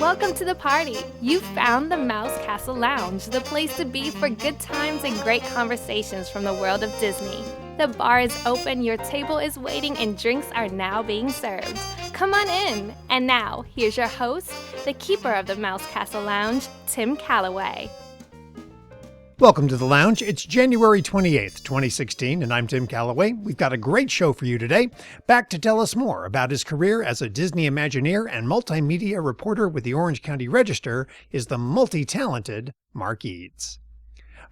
Welcome to the party. You found the Mouse Castle Lounge, the place to be for good times and great conversations from the world of Disney. The bar is open, your table is waiting, and drinks are now being served. Come on in. And now, here's your host, the keeper of the Mouse Castle Lounge, Tim Calloway. Welcome to the lounge. It's January 28th, 2016, and I'm Tim Calloway. We've got a great show for you today. Back to tell us more about his career as a Disney Imagineer and multimedia reporter with the Orange County Register is the multi-talented Mark Eades.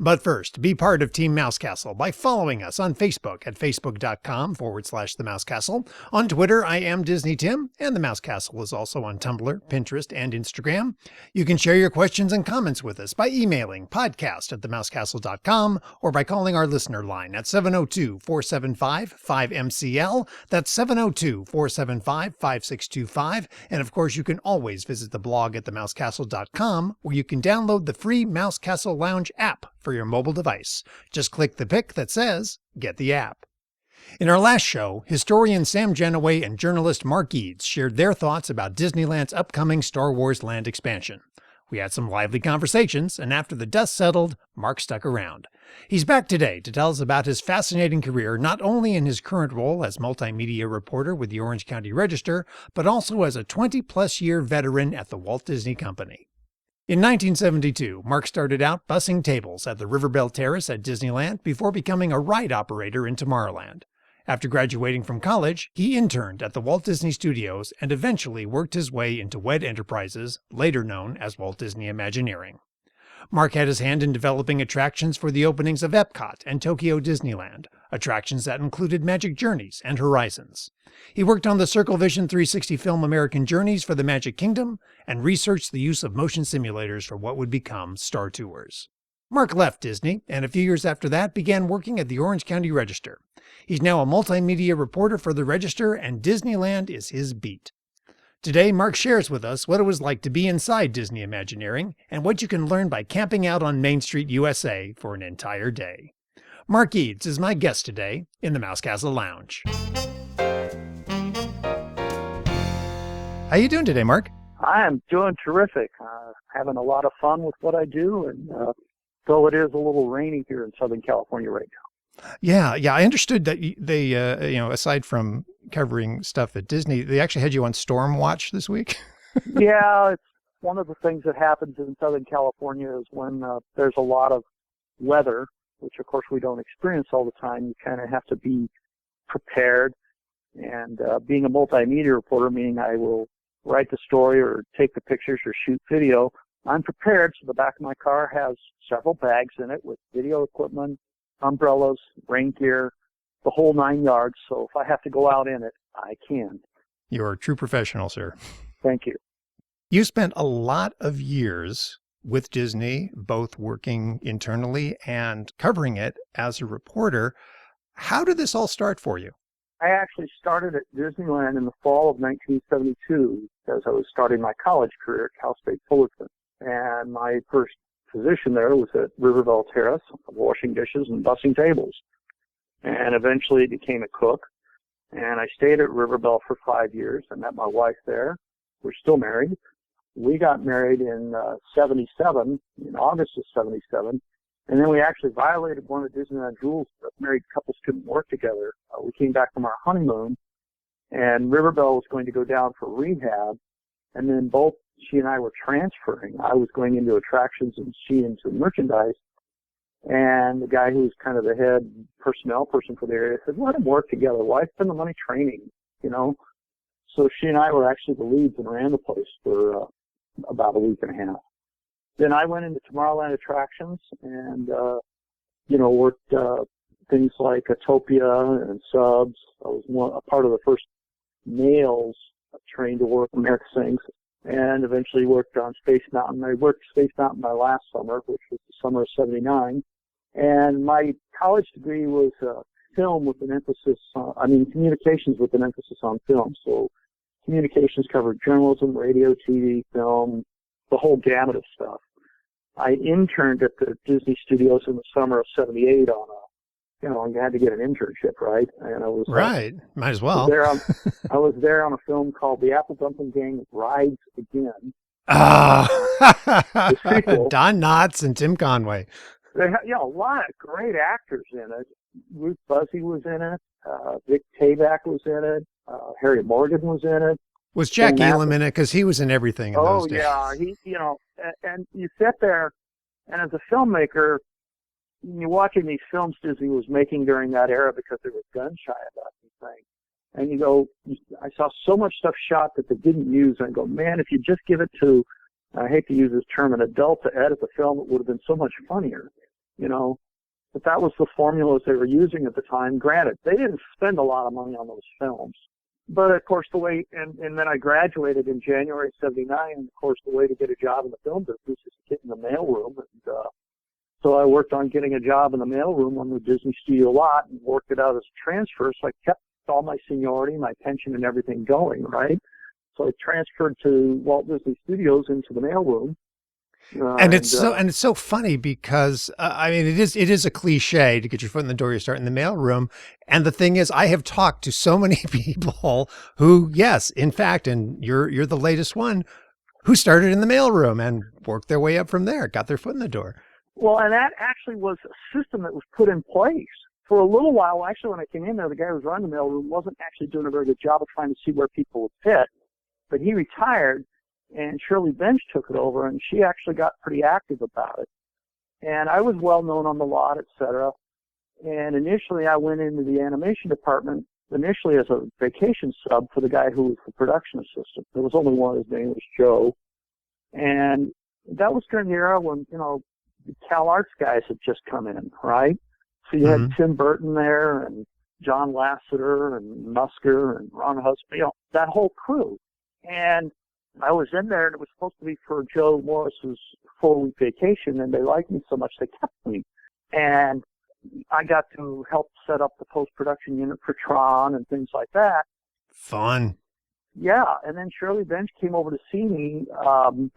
But first, be part of Team Mouse Castle by following us on Facebook at facebook.com/The Mouse Castle. On Twitter, I am Disney Tim, and The Mouse Castle is also on Tumblr, Pinterest, and Instagram. You can share your questions and comments with us by emailing podcast@themousecastle.com or by calling our listener line at 702-475-5MCL. That's 702-475-5625. And of course, you can always visit the blog at themousecastle.com, where you can download the free Mouse Castle Lounge app for your mobile device. Just click the pic that says, Get the app. In our last show, historian Sam Gennawey and journalist Mark Eades shared their thoughts about Disneyland's upcoming Star Wars Land expansion. We had some lively conversations, and after the dust settled, Mark stuck around. He's back today to tell us about his fascinating career, not only in his current role as multimedia reporter with the Orange County Register, but also as a 20-plus year veteran at the Walt Disney Company. In 1972, Mark started out bussing tables at the River Belle Terrace at Disneyland before becoming a ride operator in Tomorrowland. After graduating from college, he interned at the Walt Disney Studios and eventually worked his way into WED Enterprises, later known as Walt Disney Imagineering. Mark had his hand in developing attractions for the openings of Epcot and Tokyo Disneyland, attractions that included Magic Journeys and Horizons. He worked on the Circle Vision 360 film American Journeys for the Magic Kingdom and researched the use of motion simulators for what would become Star Tours. Mark left Disney, and a few years after that began working at the Orange County Register. He's now a multimedia reporter for the Register, and Disneyland is his beat. Today, Mark shares with us what it was like to be inside Disney Imagineering and what you can learn by camping out on Main Street, USA for an entire day. Mark Eades is my guest today in the Mouse Castle Lounge. How you doing today, Mark? I am doing terrific. Having a lot of fun with what I do, and though it is a little rainy here in Southern California right now. Yeah. I understood that they, aside from covering stuff at Disney, they actually had you on Storm Watch this week. Yeah, it's one of the things that happens in Southern California is when there's a lot of weather, which of course we don't experience all the time. You kind of have to be prepared. And being a multimedia reporter, meaning I will write the story or take the pictures or shoot video, I'm prepared. So the back of my car has several bags in it with video equipment, umbrellas, rain gear, the whole 9 yards. So if I have to go out in it, I can. You're a true professional, sir. Thank you. You spent a lot of years with Disney, both working internally and covering it as a reporter. How did this all start for you? I actually started at Disneyland in the fall of 1972 as I was starting my college career at Cal State Fullerton. And my first position there was at River Belle Terrace, washing dishes and bussing tables. And eventually became a cook. And I stayed at River Belle for 5 years. I met my wife there. We're still married. We got married in 77, in August of 77. And then we actually violated one of the Disneyland rules that married couples couldn't work together. We came back from our honeymoon, and River Belle was going to go down for rehab. And then both she and I were transferring. I was going into attractions and she into merchandise. And the guy who was kind of the head personnel person for the area said, let them work together. Why spend the money training, So she and I were actually the leads and ran the place for about a week and a half. Then I went into Tomorrowland attractions and, worked things like Utopia and Subs. I was a part of the first males trained to work on America Sings, and eventually worked on Space Mountain. I worked Space Mountain my last summer, which was the summer of 79. And my college degree was film with an emphasis on, communications with an emphasis on film. So communications covered journalism, radio, TV, film, the whole gamut of stuff. I interned at the Disney Studios in the summer of 78 on you had to get an internship, right? And I was right. Might as well. I was there on a film called The Apple Dumpling Gang Rides Again, Ah, The sequel. Don Knotts and Tim Conway. They had, a lot of great actors in it. Ruth Buzzy was in it. Vic Tayback was in it. Harry Morgan was in it. Was Jack Phil Elam Mathis. in it? Because he was in everything in those days. Yeah, and you sit there, and as a filmmaker, you're watching these films Disney was making during that era because they were gun shy about these things. And you go, I saw so much stuff shot that they didn't use, and I go, man, if you just give it to, I hate to use this term, an adult to edit the film, it would have been so much funnier, But that was the formulas they were using at the time. Granted, they didn't spend a lot of money on those films. But of course, the way, and then I graduated in January of '79, and of course, the way to get a job in the film business is to get in the mailroom. And so I worked on getting a job in the mailroom on the Disney studio lot and worked it out as a transfer. So I kept all my seniority, my pension, and everything going, right? So I transferred to Walt Disney Studios into the mailroom. And it's so funny because it is a cliche to get your foot in the door. You start in the mailroom, and the thing is, I have talked to so many people who, yes, in fact, and you're the latest one, who started in the mailroom and worked their way up from there, got their foot in the door. Well, and that actually was a system that was put in place for a little while. Actually, when I came in there, the guy who was running the mailroom wasn't actually doing a very good job of trying to see where people would fit, but he retired. And Shirley Bench took it over, and she actually got pretty active about it. And I was well known on the lot, et cetera. And initially, I went into the animation department, initially as a vacation sub for the guy who was the production assistant. There was only one, his name was Joe. And that was during the era when, the Cal Arts guys had just come in, right? So you had Tim Burton there, and John Lasseter, and Musker, and Ron Husband, that whole crew. And I was in there, and it was supposed to be for Joe Morris's 4-week vacation, and they liked me so much they kept me. And I got to help set up the post-production unit for Tron and things like that. Fun. Yeah, and then Shirley Bench came over to see me.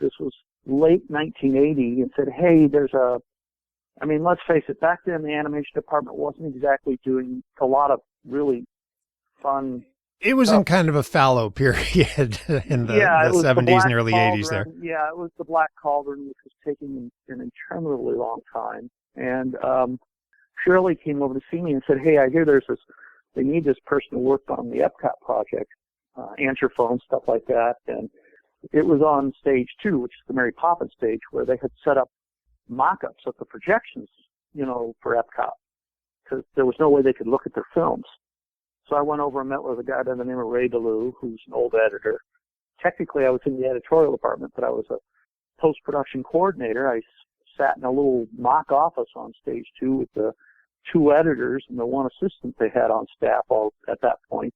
This was late 1980, and said, hey, let's face it, back then the animation department wasn't exactly doing a lot of really fun. It was in kind of a fallow period in the 70s and early 80s there. Yeah, it was the Black Cauldron, which was taking an interminably long time. And Shirley came over to see me and said, hey, I hear they need this person to work on the Epcot project, answer phone, stuff like that. And it was on stage 2, which is the Mary Poppins stage, where they had set up mock-ups of the projections, for Epcot, because there was no way they could look at their films. So I went over and met with a guy by the name of Ray DeLue, who's an old editor. Technically, I was in the editorial department, but I was a post-production coordinator. I sat in a little mock office on stage 2 with the 2 editors and the 1 assistant they had on staff all at that point,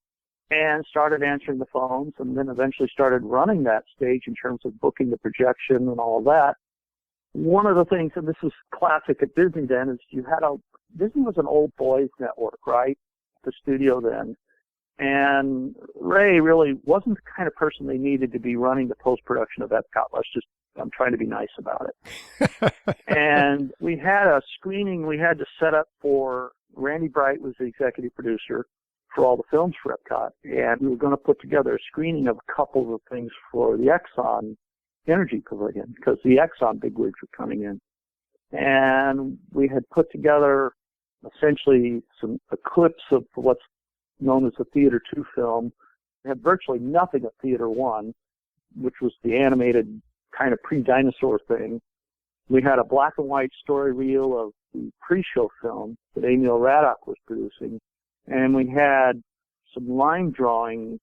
and started answering the phones, and then eventually started running that stage in terms of booking the projection and all of that. One of the things, and this was classic at Disney then, is Disney was an old boys network, right? The studio then. And Ray really wasn't the kind of person they needed to be running the post-production of Epcot. I'm trying to be nice about it. And we had a screening we had to set up for, Randy Bright was the executive producer for all the films for Epcot. And we were going to put together a screening of a couple of things for the Exxon Energy Pavilion, because the Exxon bigwigs were coming in. And we had put together essentially some clips of what's known as the Theater 2 film. It had virtually nothing of Theater 1, which was the animated kind of pre-dinosaur thing. We had a black and white story reel of the pre-show film that Emil Raddock was producing. And we had some line drawing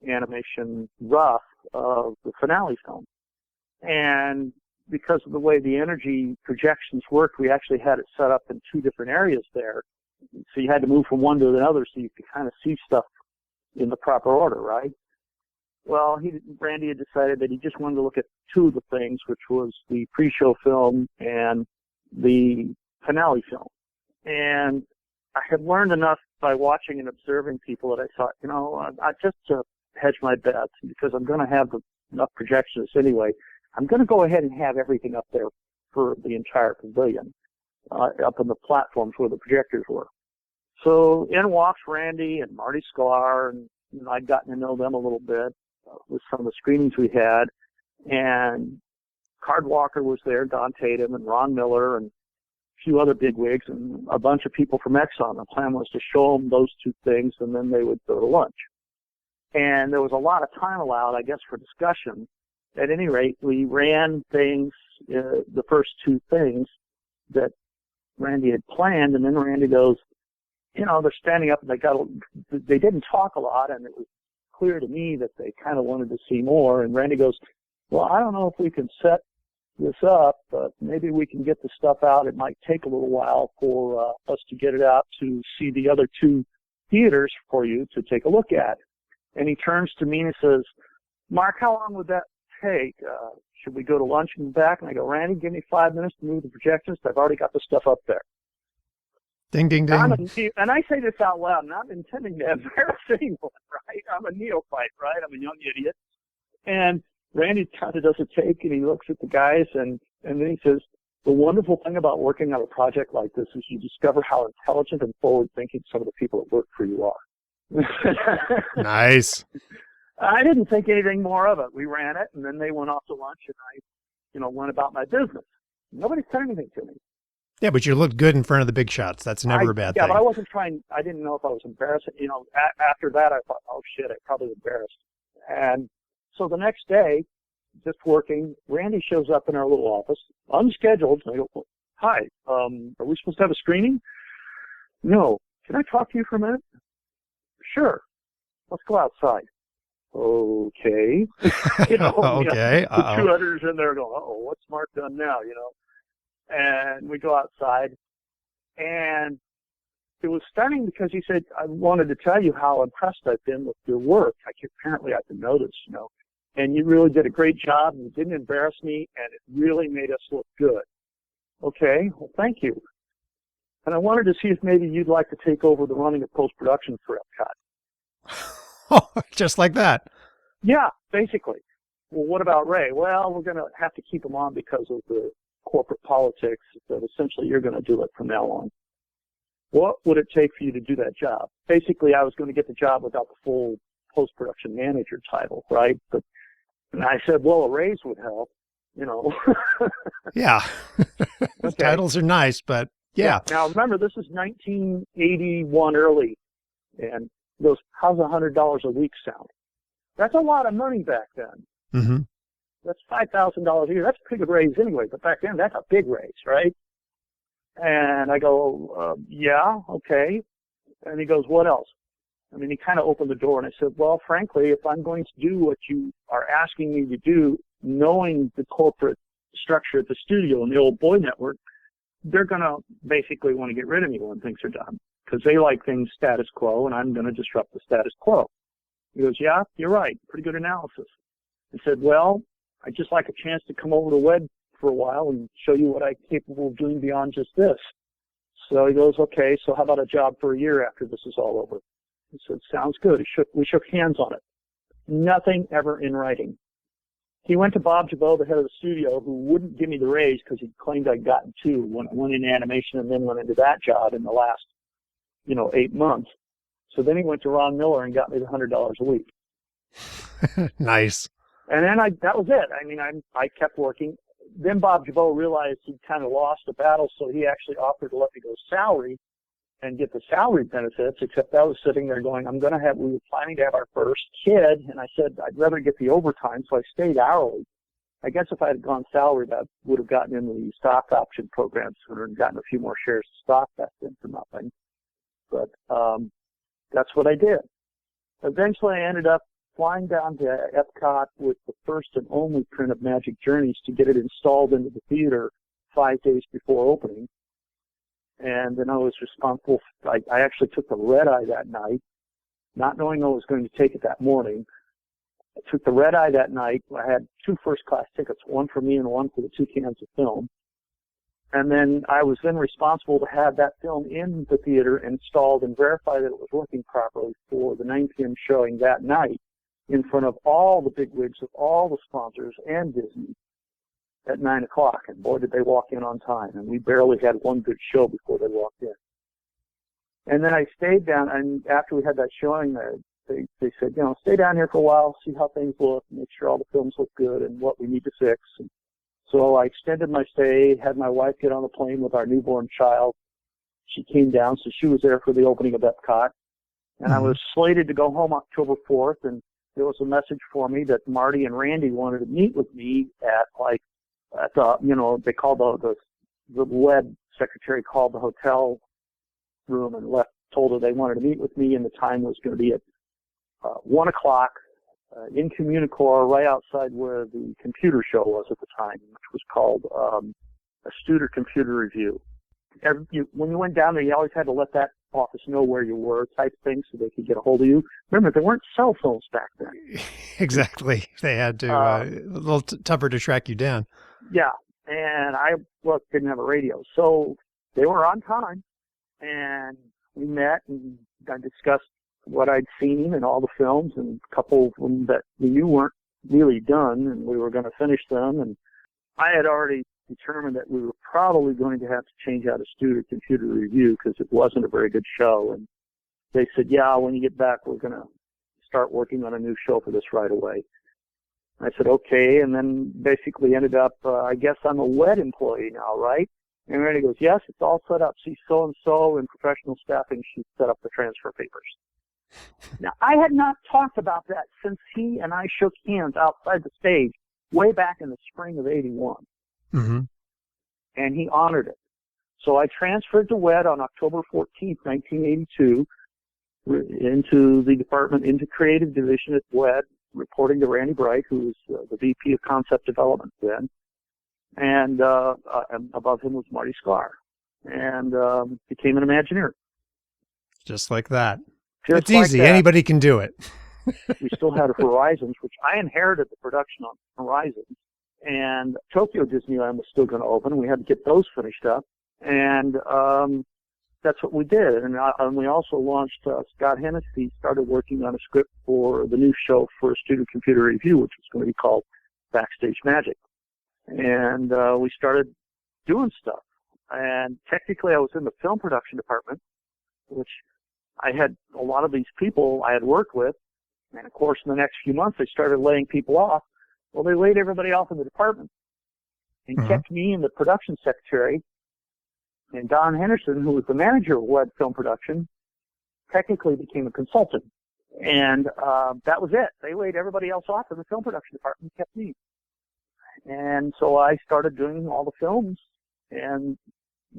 animation rough of the finale film. And because of the way the energy projections worked, we actually had it set up in 2 different areas there. So you had to move from one to another so you could kind of see stuff in the proper order, right? Well, Randy had decided that he just wanted to look at 2 of the things, which was the pre-show film and the finale film. And I had learned enough by watching and observing people that I thought, I just to hedge my bets, because I'm going to have enough projections anyway, I'm going to go ahead and have everything up there for the entire pavilion, up on the platforms where the projectors were. So in walks Randy and Marty Sklar, and I'd gotten to know them a little bit with some of the screenings we had. And Card Walker was there, Don Tatum and Ron Miller and a few other bigwigs and a bunch of people from Exxon. The plan was to show them those two things, and then they would go to lunch. And there was a lot of time allowed, I guess, for discussion. At any rate, we ran things, the first two things that Randy had planned, and then Randy goes, you know, they're standing up and they didn't talk a lot, and it was clear to me that they kind of wanted to see more. And Randy goes, well, I don't know if we can set this up, but maybe we can get the stuff out. It might take a little while for us to get it out to see the other two theaters for you to take a look at. And he turns to me and says, Mark, how long would that take? Should we go to lunch and back? And I go, Randy, give me 5 minutes to move the projections. I've already got the stuff up there. Ding, ding, ding. And I say this out loud, not intending to embarrass anyone, right? I'm a neophyte, right? I'm a young idiot. And Randy kind of does a take, and he looks at the guys, and then he says, the wonderful thing about working on a project like this is you discover how intelligent and forward-thinking some of the people that work for you are. Nice. I didn't think anything more of it. We ran it, and then they went off to lunch, and I, went about my business. Nobody said anything to me. Yeah, but you looked good in front of the big shots. That's never a bad thing. Yeah, but I wasn't trying. I didn't know if I was embarrassing. After that, I thought, oh, shit, I probably embarrassed. And so the next day, just working, Randy shows up in our little office, unscheduled. And I go, hi, are we supposed to have a screening? No. Can I talk to you for a minute? Sure. Let's go outside. Okay. Okay. The two editors in there going, uh-oh, what's Mark done now, And we go outside, and it was stunning because he said, I wanted to tell you how impressed I've been with your work. Apparently I've been noticed, and you really did a great job, and you didn't embarrass me, and it really made us look good. Okay, well, thank you. And I wanted to see if maybe you'd like to take over the running of post-production for Epcot. Oh, just like that. Yeah, basically. Well, what about Ray? Well, we're going to have to keep him on because of the corporate politics, that essentially you're going to do it from now on. What would it take for you to do that job? Basically, I was going to get the job without the full post-production manager title, right? And I said, well, a raise would help, Yeah. Okay. Titles are nice, but yeah. Now, remember, this is 1981 early, and he goes, how's $100 a week sound? That's a lot of money back then. Mm-hmm. That's $5,000 a year. That's a pretty good raise anyway, but back then, that's a big raise, right? And I go, yeah, okay. And he goes, what else? He kind of opened the door, and I said, well, frankly, if I'm going to do what you are asking me to do, knowing the corporate structure at the studio and the old boy network, they're going to basically want to get rid of me when things are done because they like things status quo, and I'm going to disrupt the status quo. He goes, yeah, you're right. Pretty good analysis. I said, well, I'd just like a chance to come over to WED for a while and show you what I'm capable of doing beyond just this. So he goes, okay, so how about a job for a year after this is all over? I said, sounds good. We shook hands on it. Nothing ever in writing. He went to Bob Jabot, the head of the studio, who wouldn't give me the raise because he claimed I'd gotten two when I went into animation and then went into that job in the last, 8 months. So then he went to Ron Miller and got me the $100 a week. Nice. And then that was it. I kept working. Then Bob Jabot realized he'd kind of lost the battle, so he actually offered to let me go salary and get the salary benefits, except I was sitting there going, we were planning to have our first kid, and I said I'd rather get the overtime, so I stayed hourly. I guess if I had gone salary, that would have gotten into the stock option program sooner and gotten a few more shares of stock back then for nothing. But that's what I did. Eventually, I ended up flying down to Epcot with the first and only print of Magic Journeys to get it installed into the theater 5 days before opening. And then I was responsible. I actually took the red eye that night, not knowing I was going to take it that morning. I took the red eye that night. I had 2 first-class tickets, one for me and one for the 2 cans of film. And then I was then responsible to have that film in the theater installed and verify that it was working properly for the 9 p.m. showing that night in front of all the bigwigs of all the sponsors and Disney at 9 o'clock. And boy, did they walk in on time. And we barely had one good show before they walked in. And then I stayed down, and after we had that showing, they said, stay down here for a while, see how things look, make sure all the films look good and what we need to fix. And so I extended my stay, had my wife get on the plane with our newborn child. She came down, so she was there for the opening of Epcot. And I was slated to go home October 4th, and there was a message for me that Marty and Randy wanted to meet with me at they called the WED secretary called the hotel room and told her they wanted to meet with me, and the time was going to be at 1 o'clock in Communicore, right outside where the computer show was at the time, which was called a Studer Computer Review. When you went down there, you always had to let that office know where you were, type thing, so they could get a hold of you. Remember, there weren't cell phones back then. Exactly. They had to, a little tougher to track you down. Yeah, and I didn't have a radio, so they were on time, and we met, and I discussed what I'd seen and all the films, and a couple of them that we knew weren't really done, and we were going to finish them, and I had already determined that we were probably going to have to change out a Studer Computer Review because it wasn't a very good show, and they said, yeah, when you get back, we're going to start working on a new show for this right away. I said, okay, and then basically ended up, I guess I'm a WED employee now, right? And Randy goes, yes, it's all set up. See, so-and-so in professional staffing, she set up the transfer papers. Now, I had not talked about that since he and I shook hands outside the stage way back in the spring of 81. Mm-hmm. And he honored it. So I transferred to WED on October 14th, 1982, into Creative Division at WED, reporting to Randy Bright, who was the VP of Concept Development then. And above him was Marty Sklar. And became an Imagineer. Just like that. Just it's easy. That. Anybody can do it. We still had Horizons, which I inherited the production on Horizons. And Tokyo Disneyland was still going to open. We had to get those finished up. And that's what we did. And we also launched, Scott Hennessy started working on a script for the new show for a Studer Computer Review, which was going to be called Backstage Magic. And we started doing stuff. And technically I was in the film production department, which I had a lot of these people I had worked with. And of course, in the next few months, they started laying people off. Well, they laid everybody off in the department and kept me in the production secretary. And Don Henderson, who was the manager of WED Film Production, technically became a consultant. And that was it. They laid everybody else off in the film production department and kept me. And so I started doing all the films and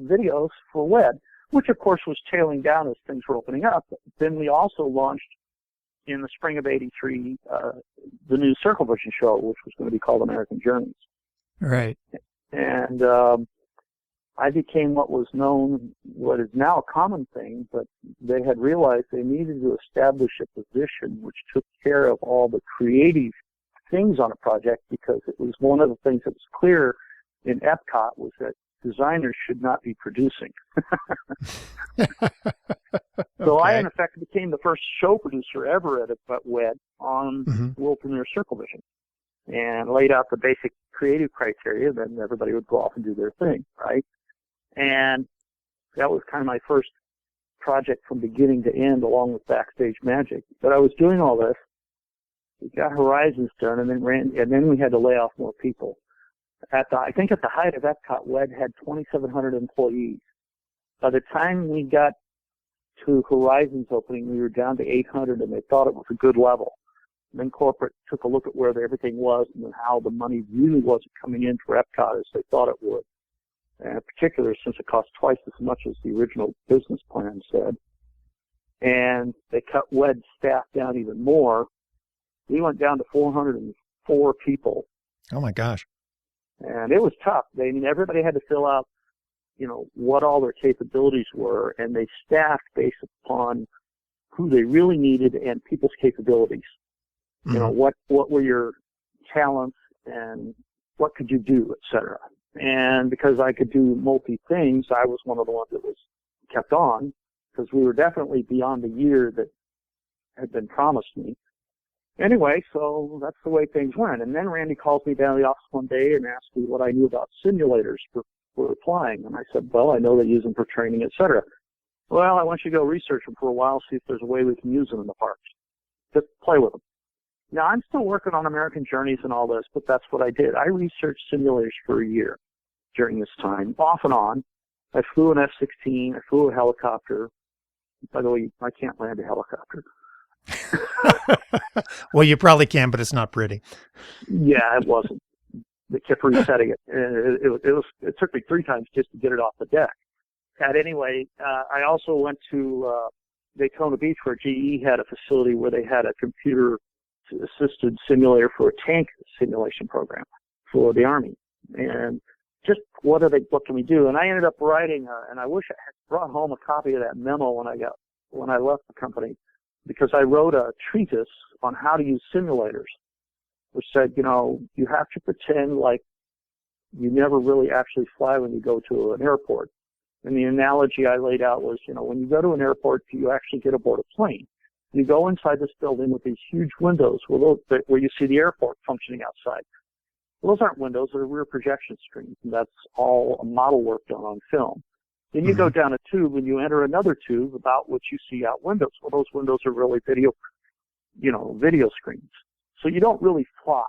videos for WED, which of course was tailing down as things were opening up. Then we also launched in the spring of 83, the new Circle Vision show, which was going to be called American Journeys. Right. And I became what is now a common thing, but they had realized they needed to establish a position which took care of all the creative things on a project, because it was one of the things that was clear in Epcot was that designers should not be producing. So I, in effect, became the first show producer ever at WED on world premiere Circle Vision, and laid out the basic creative criteria. Then everybody would go off and do their thing, right? And that was kind of my first project from beginning to end, along with Backstage Magic. But I was doing all this. We got Horizons done, and then we had to lay off more people. I think at the height of Epcot, WED had 2,700 employees. By the time we got to Horizons opening, we were down to 800, and they thought it was a good level. And then corporate took a look at where everything was and how the money really wasn't coming in for Epcot as they thought it would. And in particular, since it cost twice as much as the original business plan said. And they cut WED staff down even more. We went down to 404 people. Oh my gosh. And it was tough. Everybody had to fill out, what all their capabilities were, and they staffed based upon who they really needed and people's capabilities. What were your talents and what could you do, et cetera. And because I could do multi things, I was one of the ones that was kept on, because we were definitely beyond the year that had been promised me. Anyway, so that's the way things went. And then Randy calls me down to the office one day and asked me what I knew about simulators for flying. And I said, well, I know they use them for training, et cetera. Well, I want you to go research them for a while, see if there's a way we can use them in the parks. just play with them. Now, I'm still working on American Journeys and all this, but that's what I did. I researched simulators for a year during this time, off and on. I flew an F-16. I flew a helicopter. By the way, I can't land a helicopter. Well, you probably can, but it's not pretty. Yeah, it wasn't. They kept resetting it. And it took me 3 times just to get it off the deck. At any rate, I also went to Daytona Beach, where GE had a facility where they had a computer-assisted simulator for a tank simulation program for the Army. And just what can we do? And I ended up writing, and I wish I had brought home a copy of that memo when I left the company, because I wrote a treatise on how to use simulators, which said, you have to pretend like you never really actually fly when you go to an airport. And the analogy I laid out was, when you go to an airport, you actually get aboard a plane. You go inside this building with these huge windows where you see the airport functioning outside. Well, those aren't windows, they're rear projection screens, and that's all a model work done on film. Then you go down a tube and you enter another tube about which you see out windows. Well, those windows are really video screens. So you don't really fly.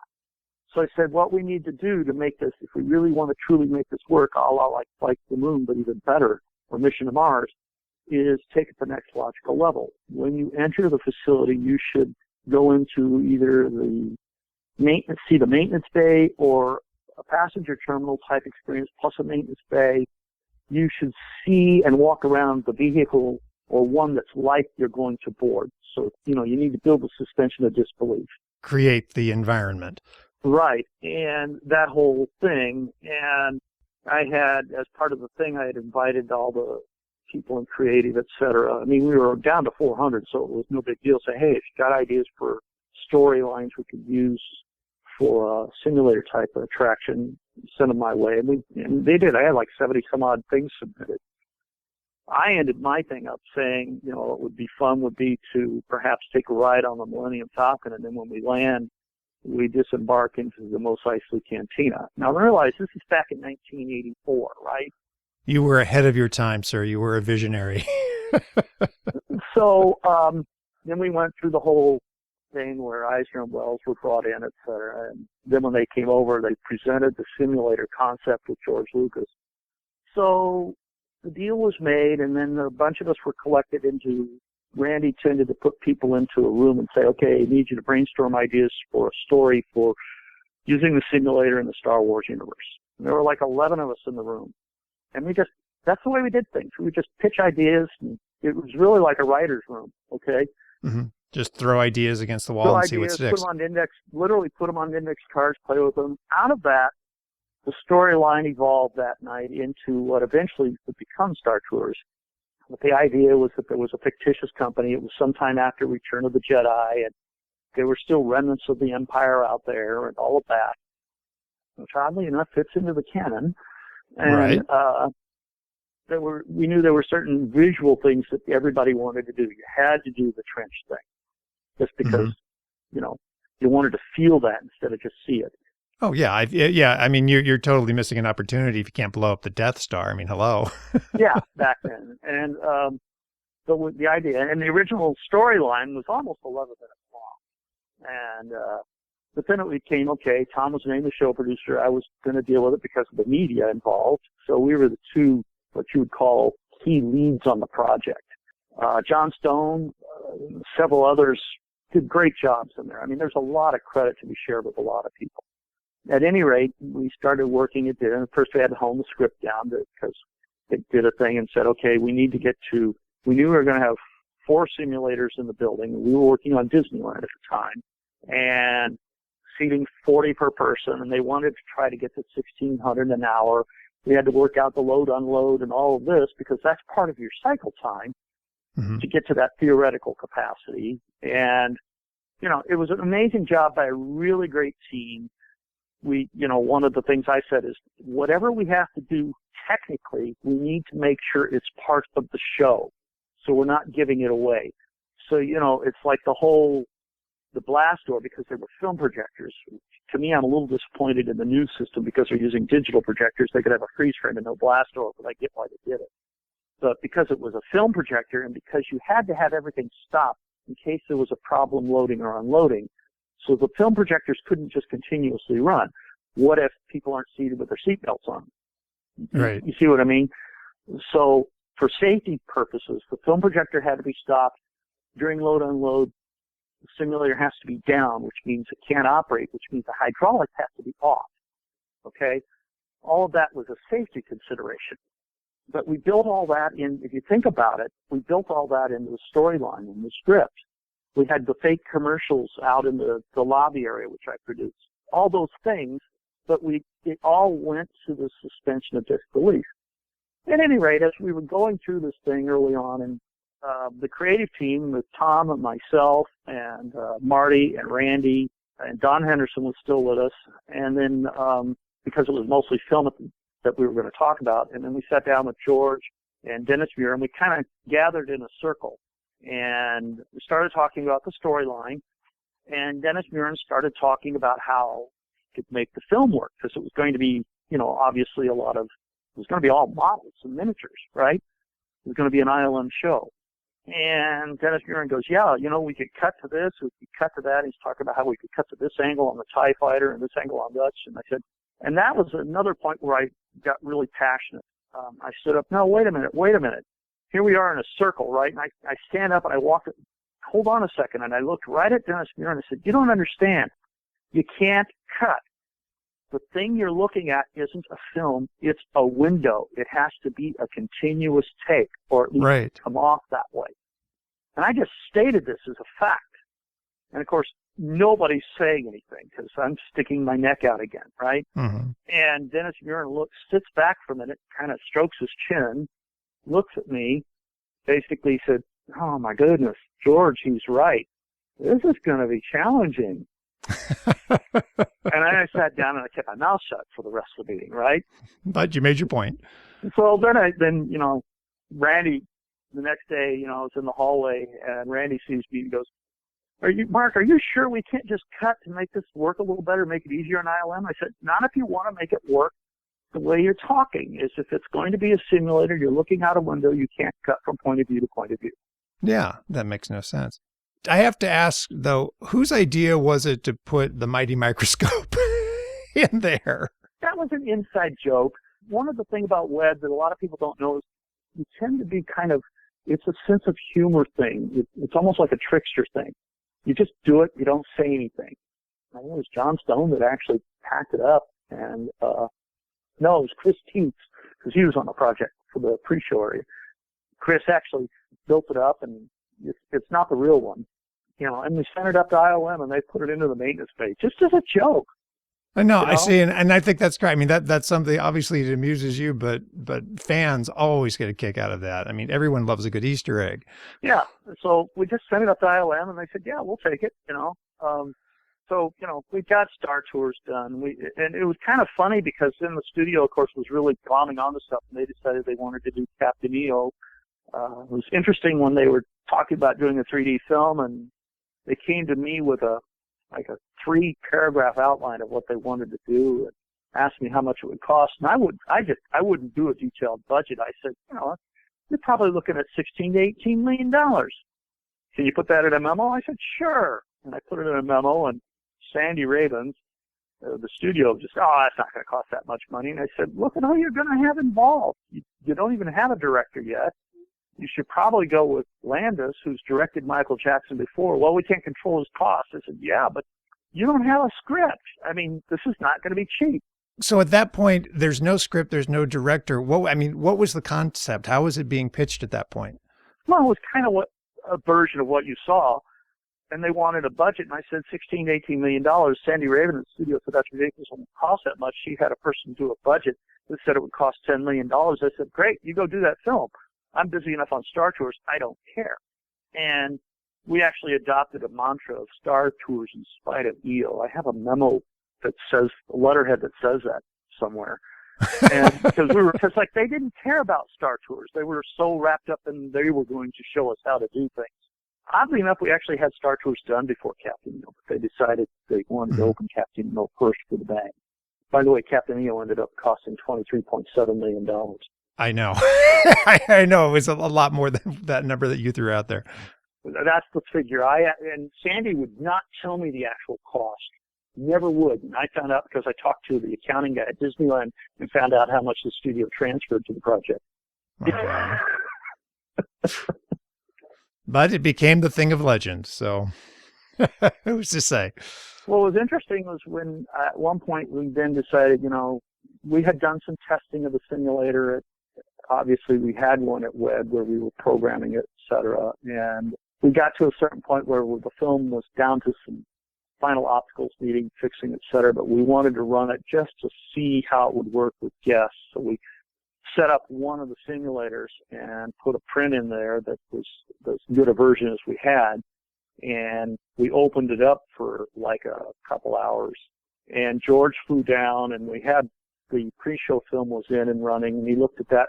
So I said, what we need to do to make this, if we really want to truly make this work, a la like Flight to the Moon, but even better, or Mission to Mars, is take it to the next logical level. When you enter the facility, you should go into either the maintenance bay or a passenger terminal type experience plus a maintenance bay. You should see and walk around the vehicle or one that's like you're going to board. So, you need to build a suspension of disbelief. Create the environment. Right. And that whole thing. And I had, as part of the thing, I had invited all the people in creative, et cetera. I mean, we were down to 400, so it was no big deal. Say, hey, if you got ideas for storylines we could use for a simulator type of attraction, send them my way. And they did. I had like 70 some odd things submitted. I ended my thing up saying, what would be fun would be to perhaps take a ride on the Millennium Falcon, and then when we land, we disembark into the Mos Eisley Cantina. Now, realize this is back in 1984, right? You were ahead of your time, sir. You were a visionary. So then we went through the whole thing where Eisner and Wells were brought in, et cetera. And then when they came over, they presented the simulator concept with George Lucas. So the deal was made, and then a bunch of us were collected into, Randy tended to put people into a room and say, okay, I need you to brainstorm ideas for a story for using the simulator in the Star Wars universe. And there were like 11 of us in the room. And that's the way we did things. We would just pitch ideas, and it was really like a writer's room, okay? Mm-hmm. Just throw ideas against the wall and see what sticks. Put them on index cards, play with them. Out of that, the storyline evolved that night into what eventually would become Star Tours. But the idea was that there was a fictitious company. It was sometime after Return of the Jedi, and there were still remnants of the Empire out there and all of that, which oddly enough fits into the canon. And right. We knew there were certain visual things that everybody wanted to do. You had to do the trench thing, just because, you wanted to feel that instead of just see it. Oh yeah, I mean, you're totally missing an opportunity if you can't blow up the Death Star. I mean, hello. Yeah, back then, and the idea and the original storyline was almost 11 minutes long, and but then it became okay. Tom was named the show producer. I was going to deal with it because of the media involved. So we were the two, what you would call, key leads on the project. John Stone, several others did great jobs in there. I mean, there's a lot of credit to be shared with a lot of people. At any rate, we started working it there. And first we had to hone the script down because it did a thing and said, okay, we knew we were going to have 4 simulators in the building. We were working on Disneyland at the time and seating 40 per person. And they wanted to try to get to 1,600 an hour. We had to work out the load, unload, and all of this because that's part of your cycle time to get to that theoretical capacity. And, it was an amazing job by a really great team. One of the things I said is whatever we have to do technically, we need to make sure it's part of the show. So we're not giving it away. So, it's like the blast door, because they were film projectors. To me, I'm a little disappointed in the new system because they're using digital projectors. They could have a freeze frame and no blast door, but I get why they did it. But because it was a film projector and because you had to have everything stop in case there was a problem loading or unloading. So the film projectors couldn't just continuously run. What if people aren't seated with their seatbelts on? Right. You see what I mean? So for safety purposes, the film projector had to be stopped during load unload. The simulator has to be down, which means it can't operate, which means the hydraulics has to be off. Okay? All of that was a safety consideration. But we built all that in, if you think about it, we built all that into the storyline and the script. We had the fake commercials out in the lobby area, which I produced. All those things, but it all went to the suspension of disbelief. At any rate, as we were going through this thing early on, and the creative team with Tom and myself and Marty and Randy and Don Henderson was still with us, and then because it was mostly film that we were going to talk about, and then we sat down with George and Dennis Muir, and we kind of gathered in a circle, and we started talking about the storyline, and Dennis Muir started talking about how he could make the film work, because it was going to be, obviously it was going to be all models and miniatures, right? It was going to be an ILM show. And Dennis Muir goes, yeah, we could cut to this, we could cut to that. He's talking about how we could cut to this angle on the TIE fighter and this angle on Dutch. And I said, and that was another point where I got really passionate. I stood up, no, wait a minute. Here we are in a circle, right? And I stand up and I walk, hold on a second. And I looked right at Dennis Muir and I said, you don't understand. You can't cut. The thing you're looking at isn't a film, it's a window. It has to be a continuous take, or at least come off that way. And I just stated this as a fact. And of course, nobody's saying anything because I'm sticking my neck out again, right? Mm-hmm. And Dennis Muir sits back for a minute, kind of strokes his chin, looks at me, basically said, oh my goodness, George, he's right. This is going to be challenging. And I sat down and I kept my mouth shut for the rest of the meeting, right? But you made your point. So then Randy, the next day, I was in the hallway and Randy sees me and goes, Mark, are you sure we can't just cut to make this work a little better, make it easier on ILM? I said, not if you want to make it work the way you're talking. Is if it's going to be a simulator, you're looking out a window, you can't cut from point of view to point of view. Yeah, that makes no sense. I have to ask, though, whose idea was it to put the mighty microscope in there? That was an inside joke. One of the things about WED that a lot of people don't know is you tend to be it's a sense of humor thing. It's almost like a trickster thing. You just do it, you don't say anything. I think it was John Stone that actually packed it up, and no, it was Chris Teets, because he was on the project for the pre-show area. Chris actually built it up, and it's not the real one, and we sent it up to ILM and they put it into the maintenance bay just as a joke. I know, I see, and I think that's great. I mean, that's something, obviously it amuses you, but fans always get a kick out of that. I mean, everyone loves a good Easter egg. Yeah, so we just sent it up to ILM and they said, yeah, we'll take it, So, we got Star Tours done. And it was kind of funny because then the studio, of course, was really glomming on the stuff, and they decided they wanted to do Captain EO. It was interesting when they were talking about doing a 3D film, and they came to me with a 3-paragraph outline of what they wanted to do and asked me how much it would cost. And I wouldn't do a detailed budget. I said, you're probably looking at $16 to $18 million. Can you put that in a memo? I said, sure. And I put it in a memo, and Sandy Ravens, the studio, just, that's not going to cost that much money. And I said, look at all you're going to have involved. You don't even have a director yet. You should probably go with Landis, who's directed Michael Jackson before. Well, we can't control his costs. I said, yeah, but you don't have a script. I mean, this is not going to be cheap. So at that point, there's no script, there's no director. What was the concept? How was it being pitched at that point? Well, it was kind of a version of what you saw. And they wanted a budget, and I said $16 to $18 million. Sandy Raven at the studio said, that's ridiculous, it won't cost that much. She had a person do a budget that said it would cost $10 million. I said, great, you go do that film. I'm busy enough on Star Tours, I don't care. And we actually adopted a mantra of Star Tours in spite of EO. I have a memo that says, a letterhead that says that somewhere. And because they didn't care about Star Tours. They were so wrapped up in they were going to show us how to do things. Oddly enough, we actually had Star Tours done before Captain EO, but they decided they wanted to open Captain EO first for the bang. By the way, Captain EO ended up costing $23.7 million. I know. I know. It was a lot more than that number that you threw out there. That's the figure. And Sandy would not tell me the actual cost. Never would. And I found out because I talked to the accounting guy at Disneyland and found out how much the studio transferred to the project. Wow. But it became the thing of legend, so who's to say? Well, what was interesting was when at one point we then decided, we had done some testing of the simulator. Obviously, we had one at WED where we were programming it, et cetera. And we got to a certain point where the film was down to some final obstacles needing fixing, et cetera. But we wanted to run it just to see how it would work with guests. So we set up one of the simulators and put a print in there that was as good a version as we had. And we opened it up for like a couple hours. And George flew down, and we had the pre-show film was in and running, and he looked at that.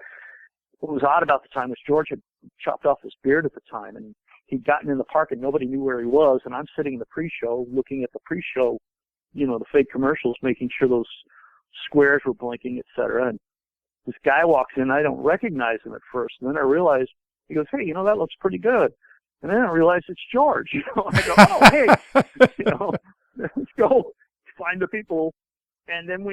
What was odd about the time was George had chopped off his beard at the time, and he'd gotten in the park and nobody knew where he was, and I'm sitting in the pre-show looking at the pre-show, the fake commercials, making sure those squares were blinking, et cetera. And this guy walks in, I don't recognize him at first, and then I realize, he goes, hey, that looks pretty good. And then I realize it's George. I go, oh, hey, let's go find the people. And then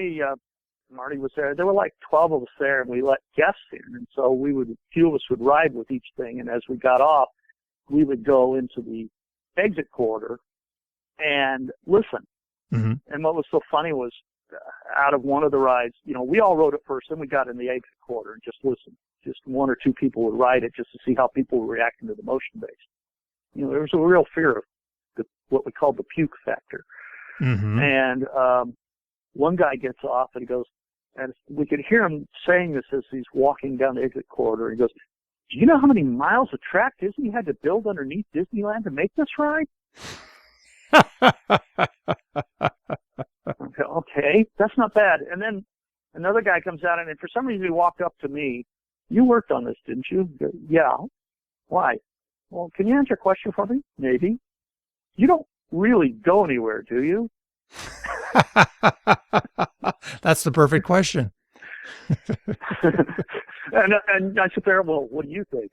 Marty was there. There were like 12 of us there, and we let guests in. And so a few of us would ride with each thing. And as we got off, we would go into the exit corridor and listen. Mm-hmm. And what was so funny was out of one of the rides, we all rode it first, then we got in the exit corridor and just listened. Just one or two people would ride it just to see how people were reacting to the motion base. There was a real fear of what we called the puke factor. Mm-hmm. And one guy gets off and he goes, and we could hear him saying this as he's walking down the exit corridor. He goes, do you know how many miles of track Disney had to build underneath Disneyland to make this ride? Okay, that's not bad. And then another guy comes out, and for some reason he walked up to me. You worked on this, didn't you? Yeah. Why? Well, can you answer a question for me? Maybe. You don't really go anywhere, do you? That's the perfect question. and I sit there, well, what do you think?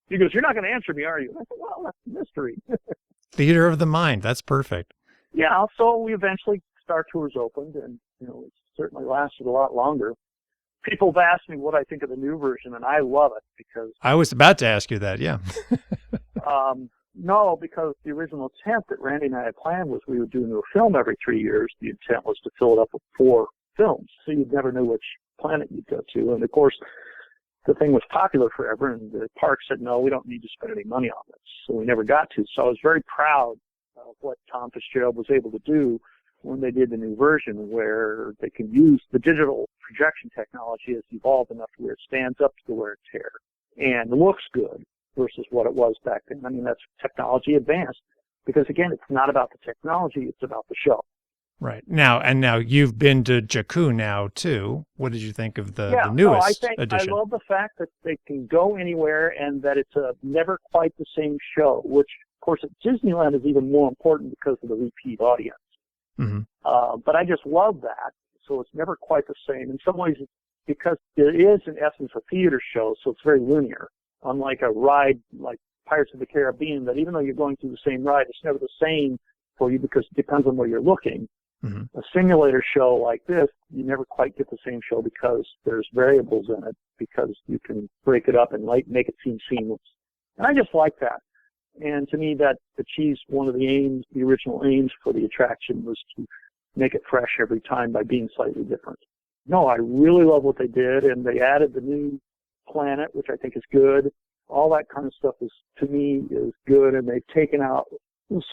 He goes, you're not going to answer me, are you? I said, well, that's a mystery. Theater of the mind. That's perfect. Yeah, so we eventually, Star Tours opened, and, it certainly lasted a lot longer. People have asked me what I think of the new version, and I love it because... I was about to ask you that, yeah. No, because the original intent that Randy and I had planned was we would do a new film every 3 years. The intent was to fill it up with 4 films, so you'd never know which planet you'd go to. And, of course, the thing was popular forever, and the park said, no, we don't need to spend any money on this. So we never got to. So I was very proud of what Tom Fitzgerald was able to do when they did the new version, where they can use the digital projection technology has evolved enough to where it stands up to the wear and tear and looks good versus what it was back then. I mean, that's technology advanced because, again, it's not about the technology, it's about the show. Right. Now you've been to Jakku now, too. What did you think of the newest edition? I love the fact that they can go anywhere and that it's never quite the same show, which, of course, at Disneyland is even more important because of the repeat audience. Mm-hmm. But I just love that. So it's never quite the same. In some ways, it's because it is, in essence, a theater show, so it's very linear. Unlike a ride like Pirates of the Caribbean, that even though you're going through the same ride, it's never the same for you because it depends on where you're looking. Mm-hmm. A simulator show like this, you never quite get the same show because there's variables in it, because you can break it up and make it seem seamless. And I just like that. And to me, that achieves one of the original aims for the attraction was to make it fresh every time by being slightly different. No, I really love what they did, and they added the new planet, which I think is good. All that kind of stuff to me, is good, and they've taken out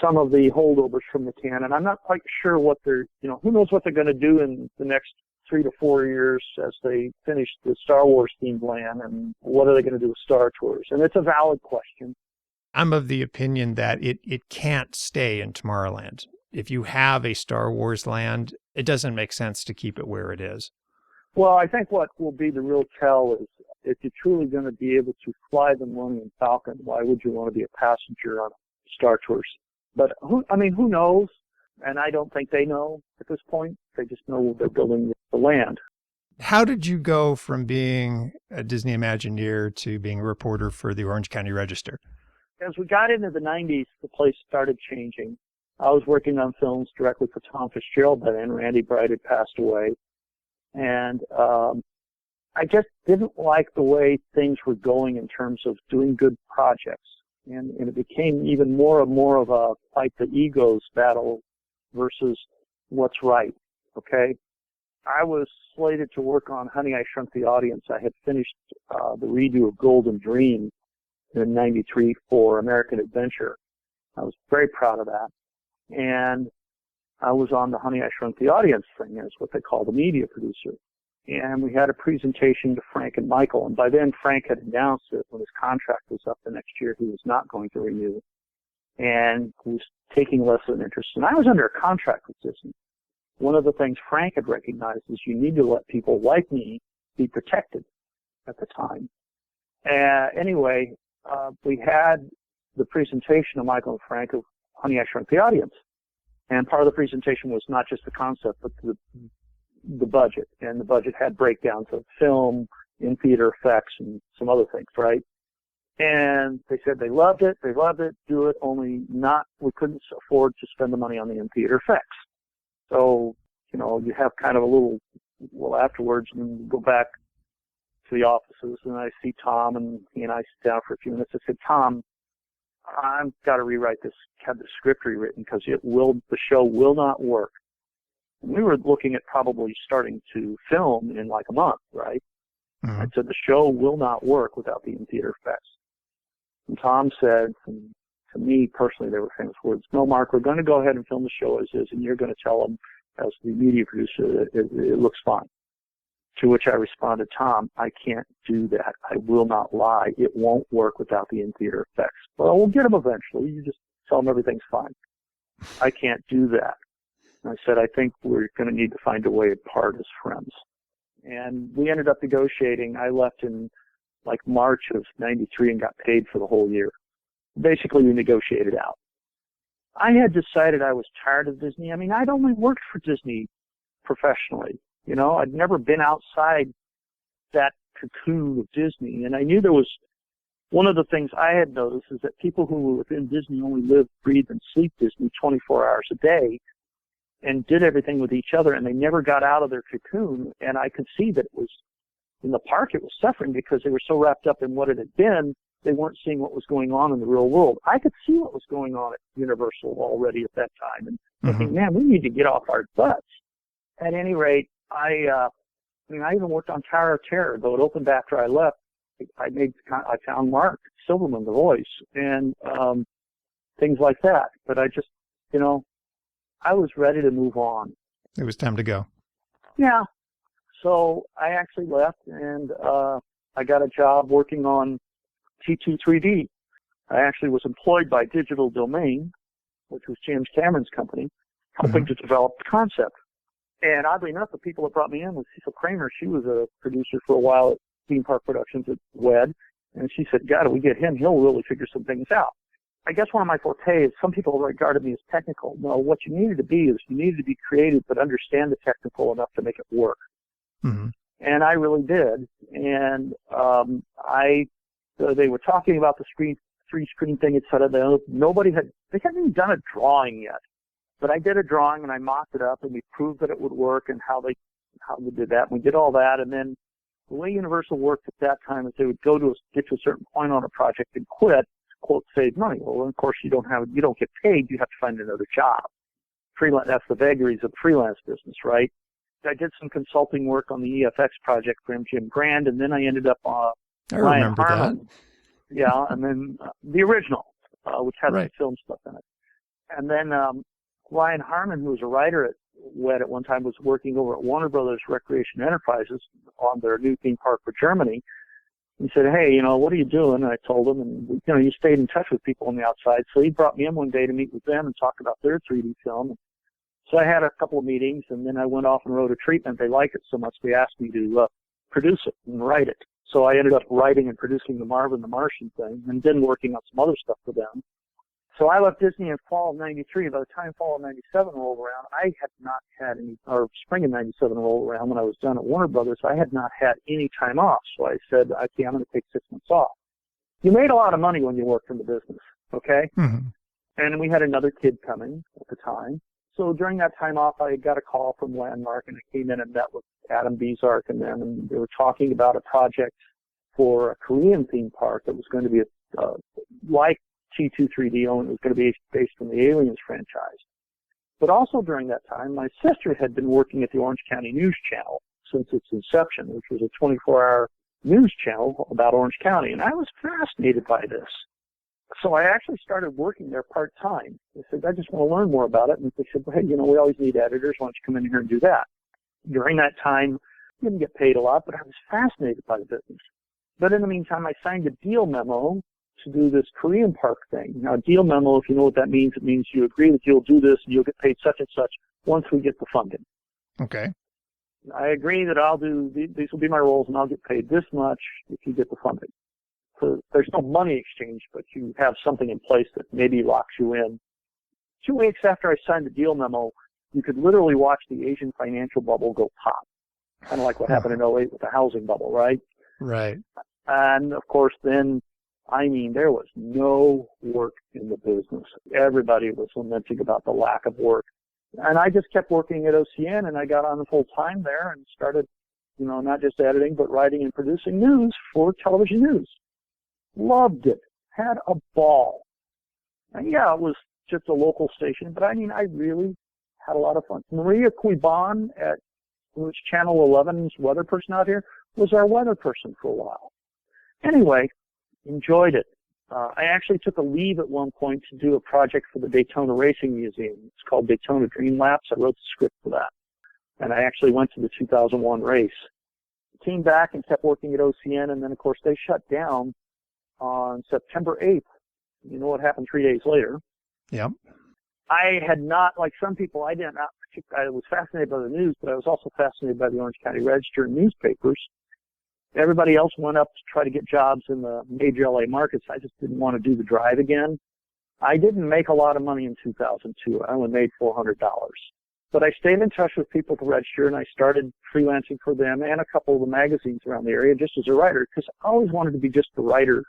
some of the holdovers from the canon. I'm not quite sure what who knows what they're going to do in the next 3 to 4 years as they finish the Star Wars themed land, and what are they going to do with Star Tours? And it's a valid question. I'm of the opinion that it can't stay in Tomorrowland. If you have a Star Wars land, it doesn't make sense to keep it where it is. Well, I think what will be the real tell is if you're truly going to be able to fly the Millennium Falcon, why would you want to be a passenger on Star Tours? But who knows? And I don't think they know at this point. They just know they're building the land. How did you go from being a Disney Imagineer to being a reporter for the Orange County Register? as we got into the 90s, the place started changing. I was working on films directly for Tom Fitzgerald by then. Randy Bright had passed away. And I just didn't like the way things were going in terms of doing good projects. And it became even more and more of a fight the egos battle versus what's right, okay? I was slated to work on Honey, I Shrunk the Audience. I had finished the redo of Golden Dream in 93 for American Adventure. I was very proud of that. And I was on the Honey, I Shrunk the Audience thing as what they call the media producer. And we had a presentation to Frank and Michael. And by then, Frank had announced that when his contract was up the next year, he was not going to renew and was taking less of an interest. And I was under a contract with Disney. One of the things Frank had recognized is you need to let people like me be protected at the time. Anyway, we had the presentation of Michael and Frank of Honey, I Shrunk the Audience. And part of the presentation was not just the concept, but the budget. And the budget had breakdowns of film, in-theater effects, and some other things, right? And they said they loved it, do it, only we couldn't afford to spend the money on the in-theater effects. So, you have kind of a little, afterwards, and go back to the offices, and I see Tom, and he and I sit down for a few minutes. I said, Tom, I've got to rewrite this, have the script rewritten, because the show will not work. And we were looking at probably starting to film in like a month, right? Mm-hmm. I said, the show will not work without the in-theater effects. And Tom said, and to me personally, they were famous words, no, Mark, we're going to go ahead and film the show as is, and you're going to tell them, as the media producer, that it looks fine. To which I responded, Tom, I can't do that. I will not lie. It won't work without the in-theater effects. Well, we'll get them eventually. You just tell them everything's fine. I can't do that. And I said, I think we're going to need to find a way to part as friends. And we ended up negotiating. I left in like March of 93 and got paid for the whole year. Basically, we negotiated out. I had decided I was tired of Disney. I mean, I'd only worked for Disney professionally. I'd never been outside that cocoon of Disney. And I knew there was one of the things I had noticed is that people who were within Disney only lived, breathed, and sleep Disney 24 hours a day and did everything with each other, and they never got out of their cocoon. And I could see that it was, in the park, it was suffering because they were so wrapped up in what it had been, they weren't seeing what was going on in the real world. I could see what was going on at Universal already at that time, and thinking, man, we need to get off our butts. At any rate, I even worked on Tower of Terror, though it opened after I left. I found Mark Silverman, the voice, and things like that. But I just, I was ready to move on. It was time to go. Yeah. So I actually left, and I got a job working on T2 3D. I actually was employed by Digital Domain, which was James Cameron's company, helping to develop the concept. And oddly enough, the people that brought me in was Cecil Kramer. She was a producer for a while at Theme Park Productions at WED. And she said, God, if we get him, he'll really figure some things out. I guess one of my forte is some people regarded me as technical. No, what you needed to be is you needed to be creative but understand the technical enough to make it work. Mm-hmm. And I really did. And they were talking about the three-screen thing, et cetera. They hadn't even done a drawing yet. But I did a drawing, and I mocked it up, and we proved that it would work and how they did that. And we did all that. And then the way Universal worked at that time is they would get to a certain point on a project and quit, quote, save money. Well, of course, you don't get paid. You have to find another job. That's the vagaries of freelance business, right? I did some consulting work on the EFX project for Jim Grand, and then I ended up I remember Harmon. That. Yeah, and then the original, which had some film stuff in it. And then Ryan Harmon, who was a writer at WED at one time, was working over at Warner Brothers Recreation Enterprises on their new theme park for Germany. He said, hey, what are you doing? And I told him, and, you stayed in touch with people on the outside. So he brought me in one day to meet with them and talk about their 3D film. So I had a couple of meetings, and then I went off and wrote a treatment. They liked it so much, they asked me to produce it and write it. So I ended up writing and producing the Marvin the Martian thing, and then working on some other stuff for them. So I left Disney in fall of 93. By the time fall of 97 rolled around, I had not had or spring of 97 rolled around when I was done at Warner Brothers, I had not had any time off. So I said, okay, I'm going to take 6 months off. You made a lot of money when you worked in the business, okay? Mm-hmm. And we had another kid coming at the time. So during that time off, I got a call from Landmark, and I came in and met with Adam Bezark and them, and they were talking about a project for a Korean theme park that was going to be like T2-3D, and it was going to be based on the Aliens franchise. But also during that time, my sister had been working at the Orange County News Channel since its inception, which was a 24-hour news channel about Orange County, and I was fascinated by this. So I actually started working there part-time. I said, I just want to learn more about it. And they said, hey, we always need editors. Why don't you come in here and do that? During that time, I didn't get paid a lot, but I was fascinated by the business. But in the meantime, I signed a deal memo to do this Korean park thing. Now, a deal memo, if you know what that means, it means you agree that you'll do this and you'll get paid such and such once we get the funding. Okay. I agree that I'll do, these will be my roles and I'll get paid this much if you get the funding. So there's no money exchange, but you have something in place that maybe locks you in. 2 weeks after I signed the deal memo, you could literally watch the Asian financial bubble go pop. Kind of like what happened in '08 with the housing bubble, right? Right. And of course then, there was no work in the business. Everybody was lamenting about the lack of work. And I just kept working at OCN, and I got on full time there and started, not just editing, but writing and producing news for television news. Loved it. Had a ball. And yeah, it was just a local station, but I really had a lot of fun. Maria Cuiban, who was Channel 11's weather person out here, was our weather person for a while. Anyway, enjoyed it. I actually took a leave at one point to do a project for the Daytona Racing Museum. It's called Daytona Dream Laps. I wrote the script for that. And I actually went to the 2001 race. Came back and kept working at OCN, and then, of course, they shut down on September 8th. You know what happened 3 days later? Yep. I had not, like some people, I was fascinated by the news, but I was also fascinated by the Orange County Register and newspapers. Everybody else went up to try to get jobs in the major LA markets. I just didn't want to do the drive again. I didn't make a lot of money in 2002. I only made $400. But I stayed in touch with people at the Register, and I started freelancing for them and a couple of the magazines around the area just as a writer, because I always wanted to be just a writer.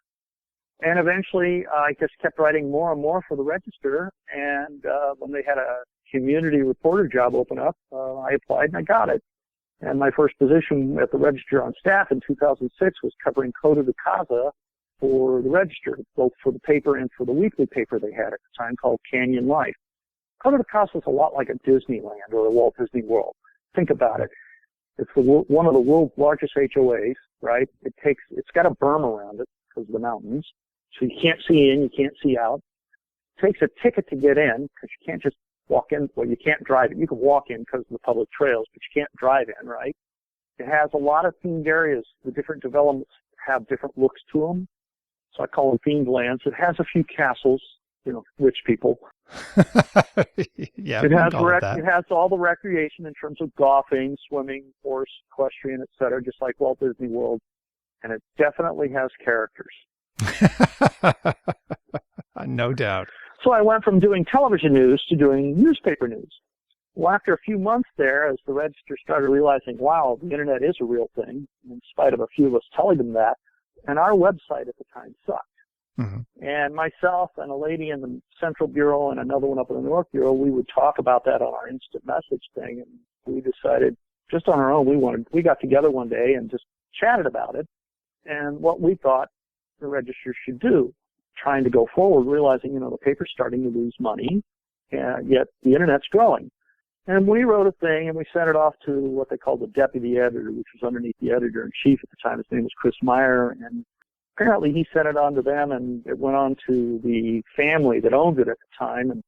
And eventually, I just kept writing more and more for the Register, and when they had a community reporter job open up, I applied and I got it. And my first position at the Register on staff in 2006 was covering Coda de Casa for the Register, both for the paper and for the weekly paper they had at the time called Canyon Life. Coda de Casa is a lot like a Disneyland or a Walt Disney World. Think about it. It's one of the world's largest HOAs, right? It's got a berm around it because of the mountains. So you can't see in, you can't see out. It takes a ticket to get in because you can't just walk in. Well, you can't drive it. You can walk in because of the public trails, but you can't drive in, right? It has a lot of themed areas. The different developments have different looks to them. So I call them themed lands. It has a few castles, rich people. Yeah, it has all the recreation in terms of golfing, swimming, horse, equestrian, etc., just like Walt Disney World. And it definitely has characters. No doubt. So I went from doing television news to doing newspaper news. Well, after a few months there, as the Register started realizing, wow, the internet is a real thing, in spite of a few of us telling them that, and our website at the time sucked. Mm-hmm. And myself and a lady in the Central Bureau and another one up in the North Bureau, we would talk about that on our instant message thing, and we decided, just on our own, we got together one day and just chatted about it, and what we thought the Register should do, trying to go forward, realizing, the paper's starting to lose money, and yet the internet's growing. And we wrote a thing, and we sent it off to what they called the deputy editor, which was underneath the editor-in-chief at the time. His name was Chris Meyer, and apparently he sent it on to them, and it went on to the family that owned it at the time,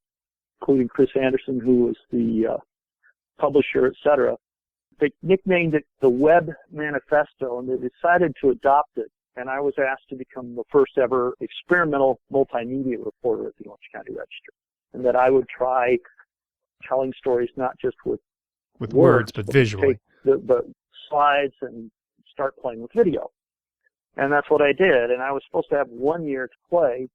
including Chris Anderson, who was the publisher, etc. They nicknamed it the Web Manifesto, and they decided to adopt it. And I was asked to become the first ever experimental multimedia reporter at the Orange County Register, and that I would try telling stories not just with words, but visually. Take the slides and start playing with video. And that's what I did. And I was supposed to have 1 year to play,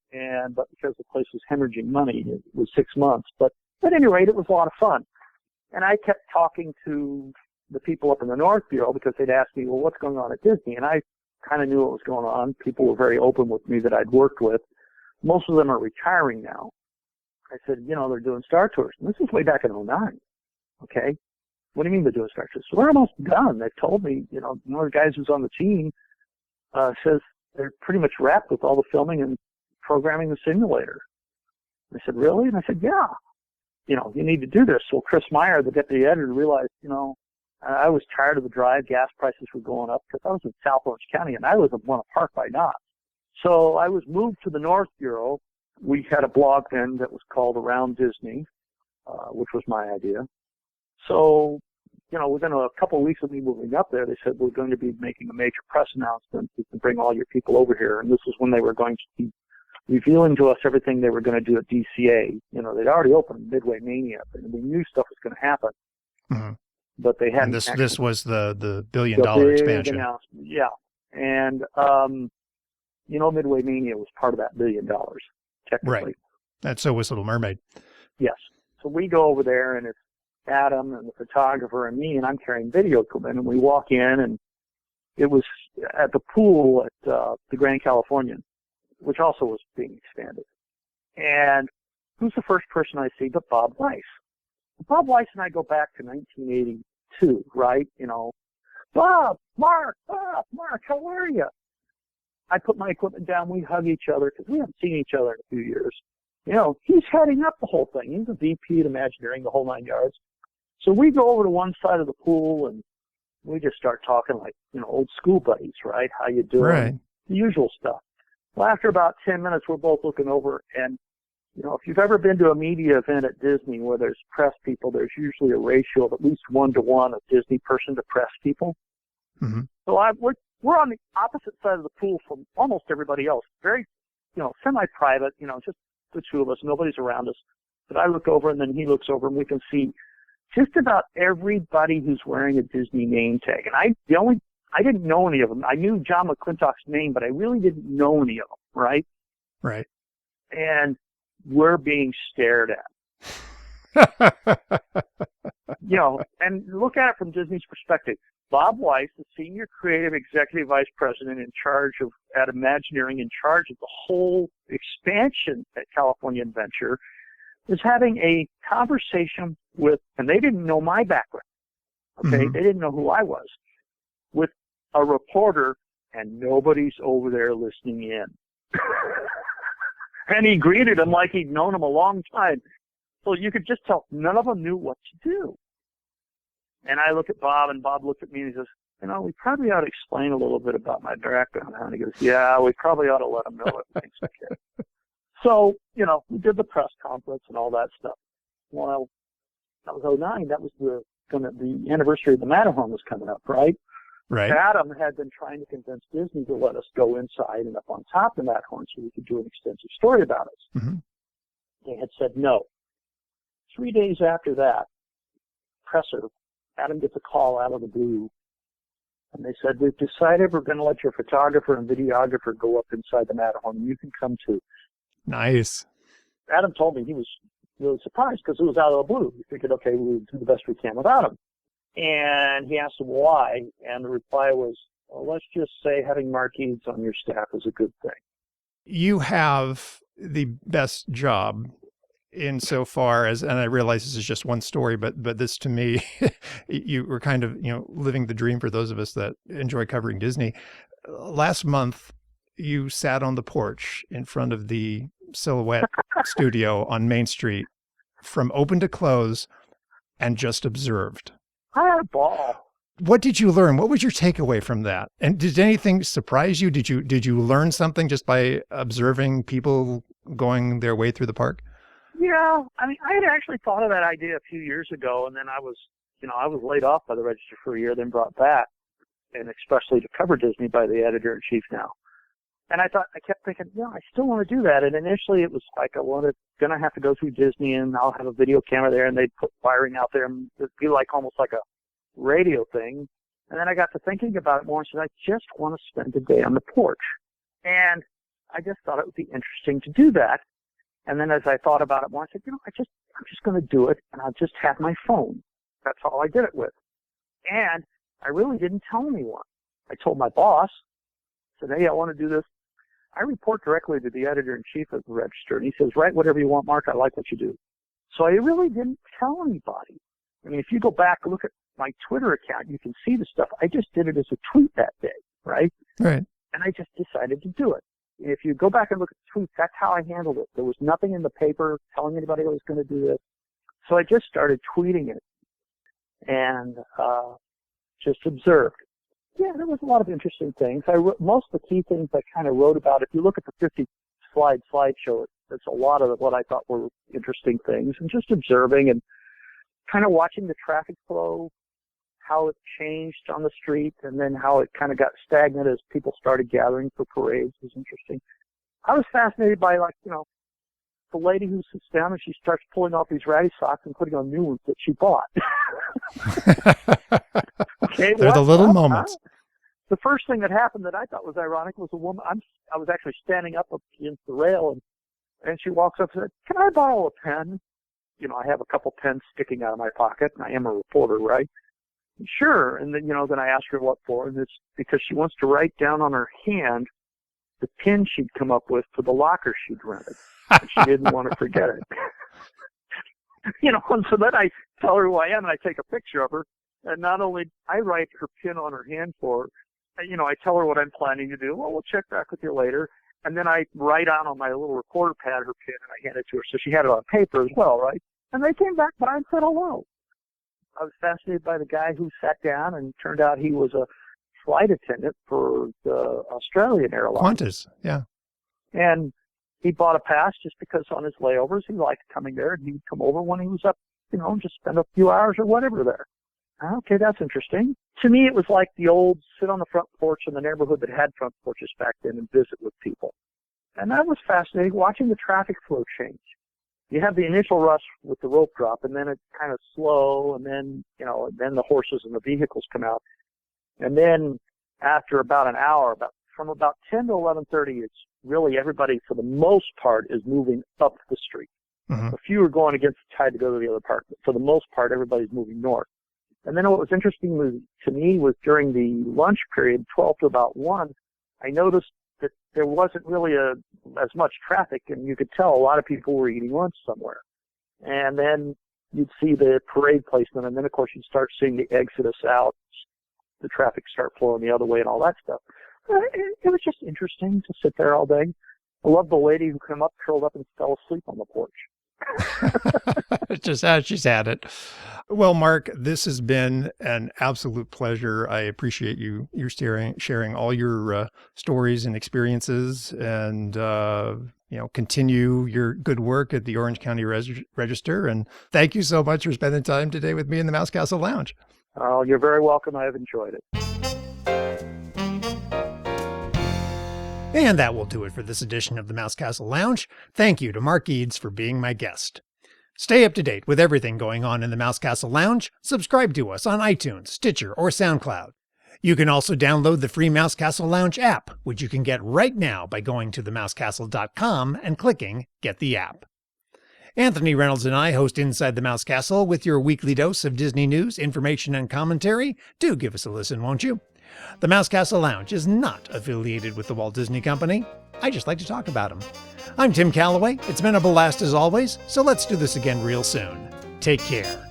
but because the place was hemorrhaging money, it was 6 months. But at any rate, it was a lot of fun. And I kept talking to the people up in the North Bureau because they'd ask me, well, what's going on at Disney? And I kind of knew what was going on. People were very open with me that I'd worked with. Most of them are retiring now. I said, they're doing Star Tours. And this is way back in '09. Okay. What do you mean they're doing Star Tours? So we're almost done. They've told me, one of the guys who's on the team, says they're pretty much wrapped with all the filming and programming the simulator. I said, really? And I said, yeah. You need to do this. So Chris Meyer, the deputy editor, realized, I was tired of the drive. Gas prices were going up because I was in South Orange County and I was in Buena Park by Knott's. So I was moved to the North Bureau. We had a blog then that was called Around Disney, which was my idea. So, within a couple of weeks of me moving up there, they said, we're going to be making a major press announcement. You can bring all your people over here. And this was when they were going to be revealing to us everything they were going to do at DCA. They'd already opened Midway Mania, and we knew stuff was going to happen. Mm-hmm. But they hadn't. And this was the billion-dollar expansion. Yeah. And, Midway Mania was part of that $1 billion, technically. Right. And so was Little Mermaid. Yes. So we go over there, and it's Adam and the photographer and me, and I'm carrying video equipment, and we walk in, and it was at the pool at the Grand Californian, which also was being expanded. And who's the first person I see but Bob Weiss? Bob Weiss and I go back to 1982, right? Bob, Mark, how are you? I put my equipment down. We hug each other because we haven't seen each other in a few years. He's heading up the whole thing. He's a VP at Imagineering, the whole 9 yards. So we go over to one side of the pool and we just start talking like, old school buddies, right? How you doing? Right. The usual stuff. Well, after about 10 minutes, we're both looking over, and, if you've ever been to a media event at Disney where there's press people, there's usually a ratio of at least 1-to-1 of Disney person to press people. Mm-hmm. So we're on the opposite side of the pool from almost everybody else. Very, semi-private, just the two of us. Nobody's around us. But I look over, and then he looks over, and we can see just about everybody who's wearing a Disney name tag. And I didn't know any of them. I knew John McClintock's name, but I really didn't know any of them, right? Right. And we're being stared at. And look at it from Disney's perspective. Bob Weiss, the senior creative executive vice president at Imagineering, in charge of the whole expansion at California Adventure, is having a conversation with, and they didn't know my background. Okay, mm-hmm. They didn't know who I was, with a reporter, and nobody's over there listening in. And he greeted him like he'd known him a long time. So you could just tell none of them knew what to do. And I look at Bob, and Bob looked at me and he says, we probably ought to explain a little bit about my background. And he goes, yeah, we probably ought to let them know everything's okay. So, we did the press conference and all that stuff. Well, that was '09. That was the anniversary of the Matterhorn was coming up, right? Right. Adam had been trying to convince Disney to let us go inside and up on top of the Matterhorn so we could do an extensive story about us. Mm-hmm. They had said no. 3 days after that, presser, Adam gets a call out of the blue, and they said, we've decided we're going to let your photographer and videographer go up inside the Matterhorn, and you can come too. Nice. Adam told me he was really surprised because it was out of the blue. We figured, okay, we'll do the best we can without him. And he asked him why, and the reply was, well, let's just say having Mark Eades on your staff is a good thing. You have the best job insofar as, and I realize this is just one story, but this to me, you were kind of, living the dream for those of us that enjoy covering Disney. Last month, you sat on the porch in front of the Silhouette studio on Main Street from open to close and just observed. I had a ball. What did you learn? What was your takeaway from that? And did anything surprise you? Did you learn something just by observing people going their way through the park? Yeah, I had actually thought of that idea a few years ago, and then I was laid off by the Register for a year, then brought back, and especially to cover Disney by the editor-in-chief now. And I kept thinking, I still want to do that. And initially it was like going to have to go through Disney, and I'll have a video camera there, and they'd put wiring out there, and it'd be almost like a radio thing. And then I got to thinking about it more and said, I just want to spend the day on the porch. And I just thought it would be interesting to do that. And then as I thought about it more, I said, I'm just going to do it, and I'll just have my phone. That's all I did it with. And I really didn't tell anyone. I told my boss, said, hey, I want to do this. I report directly to the editor-in-chief of the Register, and he says, write whatever you want, Mark. I like what you do. So I really didn't tell anybody. I mean, if you go back and look at my Twitter account, you can see the stuff. I just did it as a tweet that day, right? Right. And I just decided to do it. If you go back and look at the tweets, that's how I handled it. There was nothing in the paper telling anybody I was going to do this. So I just started tweeting it and just observed. Yeah, there was a lot of interesting things. Most of the key things I kind of wrote about. If you look at the 50-slide slideshow, it's a lot of what I thought were interesting things, and just observing and kind of watching the traffic flow, how it changed on the street, and then how it kind of got stagnant as people started gathering for parades was interesting. I was fascinated by, the lady who sits down and she starts pulling off these ratty socks and putting on new ones that she bought. Okay, they're the little moments. The first thing that happened that I thought was ironic was a woman. I was actually standing up against the rail, and she walks up and said, "Can I borrow a pen?" I have a couple pens sticking out of my pocket, and I am a reporter, right? Sure. And then, then I asked her what for, and it's because she wants to write down on her hand the pin she'd come up with for the locker she'd rented. And she didn't want to forget it. And so then I tell her who I am, and I take a picture of her. And not only I write her pin on her hand for her, I tell her what I'm planning to do. Well, we'll check back with you later. And then I write out on my little recorder pad her pin, and I hand it to her. So she had it on paper as well, right? And they came back by and said hello. I was fascinated by the guy who sat down, and turned out he was a flight attendant for the Australian Airlines. Qantas, yeah. And he bought a pass just because on his layovers he liked coming there, and he'd come over when he was up, just spend a few hours or whatever there. Okay, that's interesting. To me, it was like the old sit on the front porch in the neighborhood that had front porches back then and visit with people. And that was fascinating, watching the traffic flow change. You have the initial rush with the rope drop, and then it's kind of slow, and then, then the horses and the vehicles come out. And then after about an hour, from about 10 to 11:30, it's really everybody, for the most part, is moving up the street. Mm-hmm. A few are going against the tide to go to the other part, but for the most part, everybody's moving north. And then what was interesting to me was during the lunch period, 12 to about 1, I noticed that there wasn't really as much traffic, and you could tell a lot of people were eating lunch somewhere. And then you'd see the parade placement, and then, of course, you'd start seeing the exodus out, the traffic start flowing the other way and all that stuff. It was just interesting to sit there all day. I love the lady who came up, curled up, and fell asleep on the porch. Just how she's had it. Well, Mark, this has been an absolute pleasure. I appreciate you sharing all your stories and experiences, and continue your good work at the Orange County Register. And thank you so much for spending time today with me in the Mouse Castle Lounge. Oh, you're very welcome. I have enjoyed it. And that will do it for this edition of the Mouse Castle Lounge. Thank you to Mark Eades for being my guest. Stay up to date with everything going on in the Mouse Castle Lounge. Subscribe to us on iTunes, Stitcher, or SoundCloud. You can also download the free Mouse Castle Lounge app, which you can get right now by going to themousecastle.com and clicking Get the App. Anthony Reynolds and I host Inside the Mouse Castle with your weekly dose of Disney news, information, and commentary. Do give us a listen, won't you? The Mouse Castle Lounge is not affiliated with the Walt Disney Company. I just like to talk about them. I'm Tim Calloway. It's been a blast as always, so let's do this again real soon. Take care.